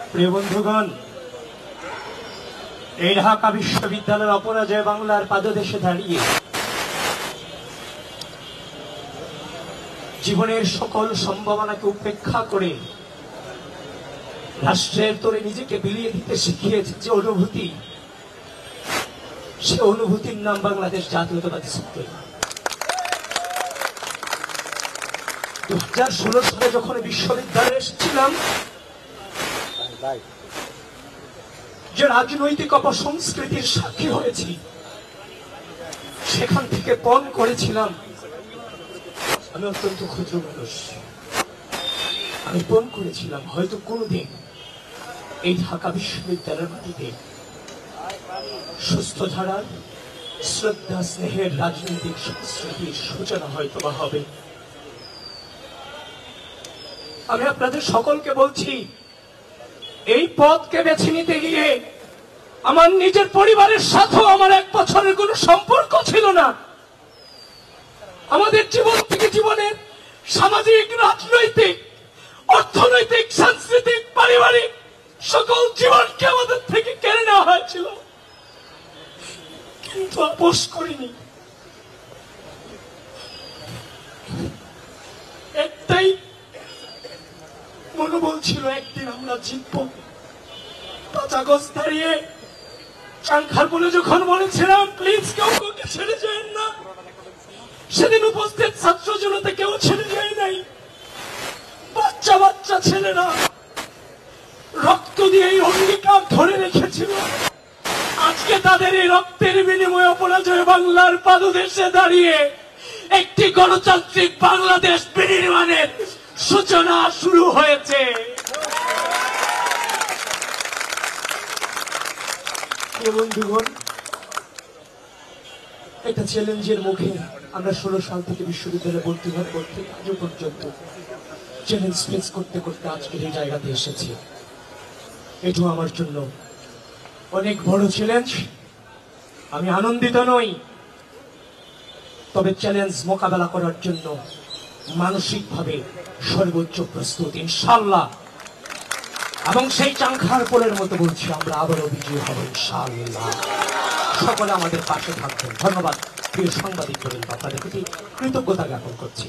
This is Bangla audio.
প্রিয় বন্ধুগণ, এই ঢাকা বিশ্ববিদ্যালয়ের অপরাজয় বাংলার পাদদেশে দাঁড়িয়ে জীবনের সকল সম্ভাবনাকে উপেক্ষা করে রাষ্ট্রের তোরে নিজেকে বিলিয়ে দিতে শিখিয়েছে যে অনুভূতি, সে অনুভূতির নাম বাংলাদেশ জাতীয়তাবাদী ছাত্র। 2016 সালে যখন বিশ্ববিদ্যালয়ে এসেছিলাম, যে রাজনৈতিক অপসংস্কৃতির সাক্ষী হয়েছি, সেখান থেকে পণ করেছিলাম আমি অত্যন্ত ক্ষুদ্র মানুষ। আমি পণ করেছিলাম হয়তো কোনদিন এই ঢাকা বিশ্ববিদ্যালয়ের মাটিতে সুস্থ ধারার শ্রদ্ধা স্নেহের রাজনৈতিক সংস্কৃতির সূচনা হয়তো বা হবে। আমি আপনাদের সকলকে বলছি, এই পথকে বেছে নিতে গিয়ে আমার নিজের পরিবারের সাথেও আমার 1 বছরের কোনো সম্পর্ক ছিল না। আমাদের জীবন থেকে জীবনের সামাজিক, রাজনৈতিক, অর্থনৈতিক, সাংস্কৃতিক, পারিবারিক সকল জীবনকে আমাদের থেকে কেড়ে নেওয়া হয়েছিল, কিন্তু আপোষ করিনি। একটাই মনোবল ছিল, একদিন আমরা জিতবো। 5 আগস্ট দাঁড়িয়ে চাংখার বলে যখন বলেছিলাম প্লিজ কেউ কাউকে ছেড়ে যায় না, সেদিন উপস্থিত ছাত্র জনতা কেউ ছেড়ে যায় নাই। বাচ্চা বাচ্চা ছেলেরা রক্ত দিয়ে এই অঙ্গীকার ধরে রেখেছিল। আজকে তাদের এই রক্তের বিনিময়ে অপরাজয় বাংলার পাদদেশে দাঁড়িয়ে একটি গণতান্ত্রিক বাংলাদেশ বিনির্মাণের সূচনা শুরু হয়েছে। বন্ধুগণ, একটা চ্যালেঞ্জের মুখে আমরা 16 সাল থেকে বিশ্ববিদ্যালয়ে ভর্তি হওয়ার পর থেকে আজও পর্যন্ত চ্যালেঞ্জ ফেস করতে করতে আজকের এই জায়গাতে এসেছি। এটাও আমার জন্য অনেক বড় চ্যালেঞ্জ। আমি আনন্দিত নই, তবে চ্যালেঞ্জ মোকাবেলা করার জন্য মানসিকভাবে সর্বোচ্চ প্রস্তুত ইনশাআল্লাহ। এবং সেই চাংখার পোলের মতো বলছি, আমরা আবারও বিজয়ী হব ইনশাআল্লাহ। সকলে আমাদের পাশে থাকবেন। ধন্যবাদ প্রিয় সাংবাদিক বৃন্দ, আপনাদের প্রতি কৃতজ্ঞতা জ্ঞাপন করছি।